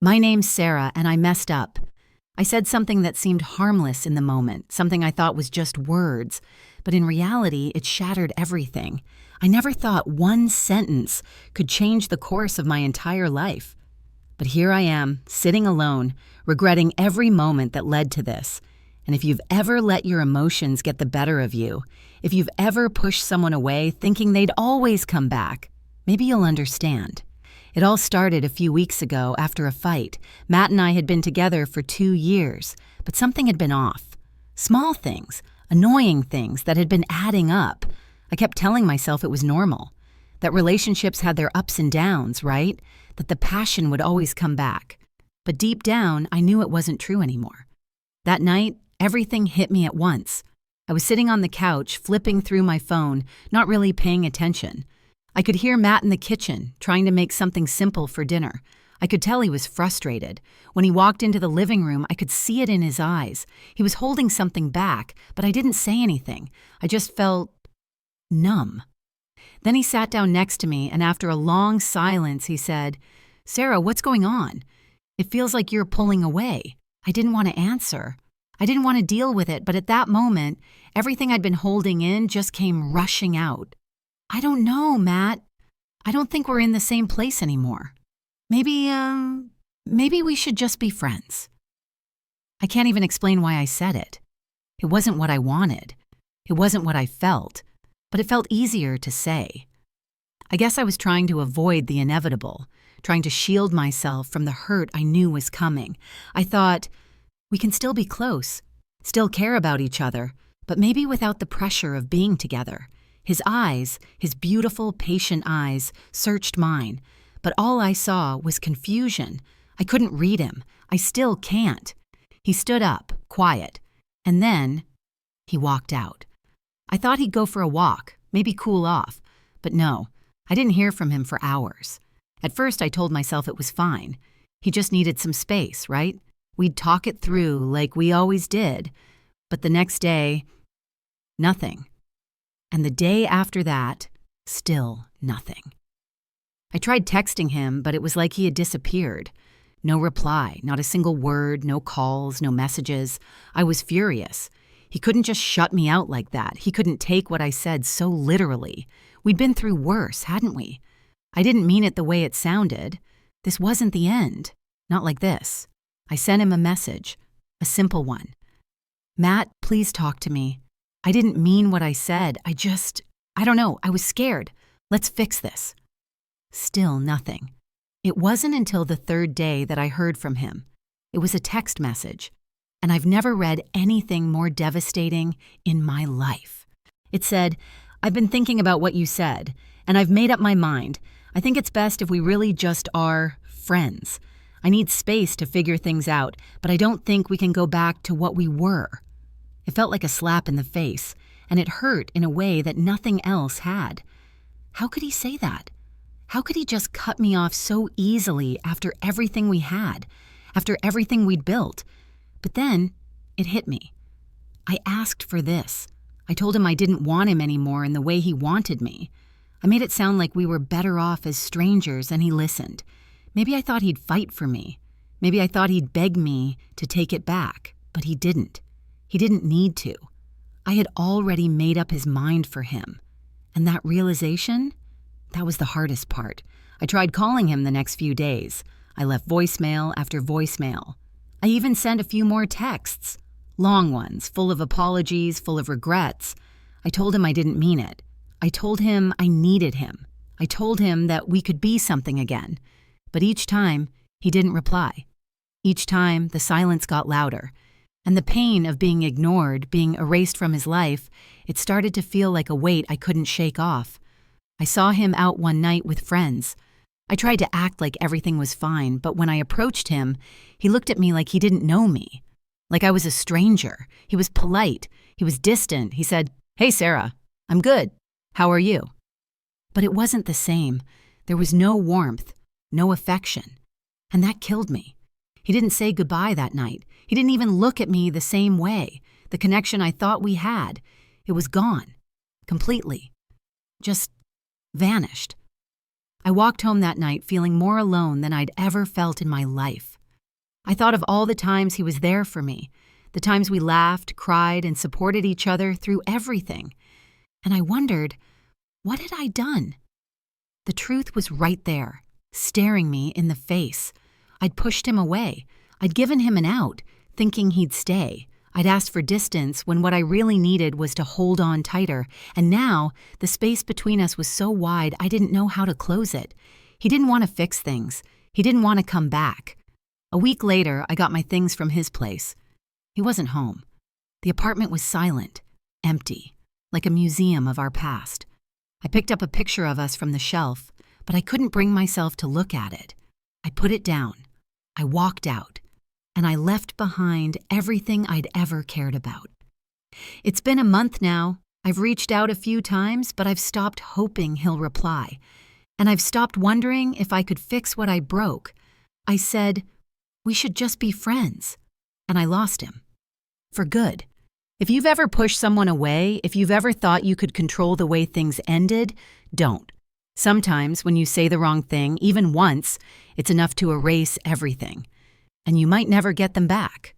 My name's Sarah, and I messed up. I said something that seemed harmless in the moment, something I thought was just words, but in reality, it shattered everything. I never thought one sentence could change the course of my entire life. But here I am, sitting alone, regretting every moment that led to this. And if you've ever let your emotions get the better of you, if you've ever pushed someone away thinking they'd always come back, maybe you'll understand. It all started a few weeks ago after a fight. Matt and I had been together for 2 years, but something had been off. Small things, annoying things that had been adding up. I kept telling myself it was normal, that relationships had their ups and downs, right? That the passion would always come back. But deep down, I knew it wasn't true anymore. That night, everything hit me at once. I was sitting on the couch, flipping through my phone, not really paying attention. I could hear Matt in the kitchen, trying to make something simple for dinner. I could tell he was frustrated. When he walked into the living room, I could see it in his eyes. He was holding something back, but I didn't say anything. I just felt numb. Then he sat down next to me, and after a long silence, he said, "Sarah, what's going on? It feels like you're pulling away." I didn't want to answer. I didn't want to deal with it, but at that moment, everything I'd been holding in just came rushing out. "I don't know, Matt. I don't think we're in the same place anymore. Maybe we should just be friends." I can't even explain why I said it. It wasn't what I wanted. It wasn't what I felt, but it felt easier to say. I guess I was trying to avoid the inevitable, trying to shield myself from the hurt I knew was coming. I thought, we can still be close, still care about each other, but maybe without the pressure of being together. His eyes, his beautiful, patient eyes, searched mine, but all I saw was confusion. I couldn't read him. I still can't. He stood up, quiet, and then he walked out. I thought he'd go for a walk, maybe cool off, but no, I didn't hear from him for hours. At first, I told myself it was fine. He just needed some space, right? We'd talk it through like we always did. But the next day, nothing. And the day after that, still nothing. I tried texting him, but it was like he had disappeared. No reply, not a single word, no calls, no messages. I was furious. He couldn't just shut me out like that. He couldn't take what I said so literally. We'd been through worse, hadn't we? I didn't mean it the way it sounded. This wasn't the end. Not like this. I sent him a message, a simple one. "Matt, please talk to me. I didn't mean what I said. I don't know, I was scared. Let's fix this." Still nothing. It wasn't until the 3rd day that I heard from him. It was a text message, and I've never read anything more devastating in my life. It said, "I've been thinking about what you said, and I've made up my mind. I think it's best if we really just are friends. I need space to figure things out, but I don't think we can go back to what we were." It felt like a slap in the face, and it hurt in a way that nothing else had. How could he say that? How could he just cut me off so easily after everything we had, after everything we'd built? But then, it hit me. I asked for this. I told him I didn't want him anymore in the way he wanted me. I made it sound like we were better off as strangers, and he listened. Maybe I thought he'd fight for me. Maybe I thought he'd beg me to take it back, but he didn't. He didn't need to. I had already made up his mind for him. And that realization, that was the hardest part. I tried calling him the next few days. I left voicemail after voicemail. I even sent a few more texts. Long ones, full of apologies, full of regrets. I told him I didn't mean it. I told him I needed him. I told him that we could be something again. But each time, he didn't reply. Each time, the silence got louder. And the pain of being ignored, being erased from his life, it started to feel like a weight I couldn't shake off. I saw him out one night with friends. I tried to act like everything was fine, but when I approached him, he looked at me like he didn't know me. Like I was a stranger. He was polite. He was distant. He said, "Hey, Sarah, I'm good. How are you?" But it wasn't the same. There was no warmth, no affection. And that killed me. He didn't say goodbye that night. He didn't even look at me the same way. The connection I thought we had, it was gone. Completely. Just vanished. I walked home that night feeling more alone than I'd ever felt in my life. I thought of all the times he was there for me, the times we laughed, cried, and supported each other through everything. And I wondered, what had I done? The truth was right there, staring me in the face. I'd pushed him away. I'd given him an out, thinking he'd stay. I'd asked for distance when what I really needed was to hold on tighter, and now the space between us was so wide I didn't know how to close it. He didn't want to fix things. He didn't want to come back. A week later, I got my things from his place. He wasn't home. The apartment was silent, empty, like a museum of our past. I picked up a picture of us from the shelf, but I couldn't bring myself to look at it. I put it down. I walked out, and I left behind everything I'd ever cared about. It's been a month now. I've reached out a few times, but I've stopped hoping he'll reply. And I've stopped wondering if I could fix what I broke. I said, we should just be friends. And I lost him. For good. If you've ever pushed someone away, if you've ever thought you could control the way things ended, don't. Sometimes when you say the wrong thing, even once, it's enough to erase everything. And you might never get them back.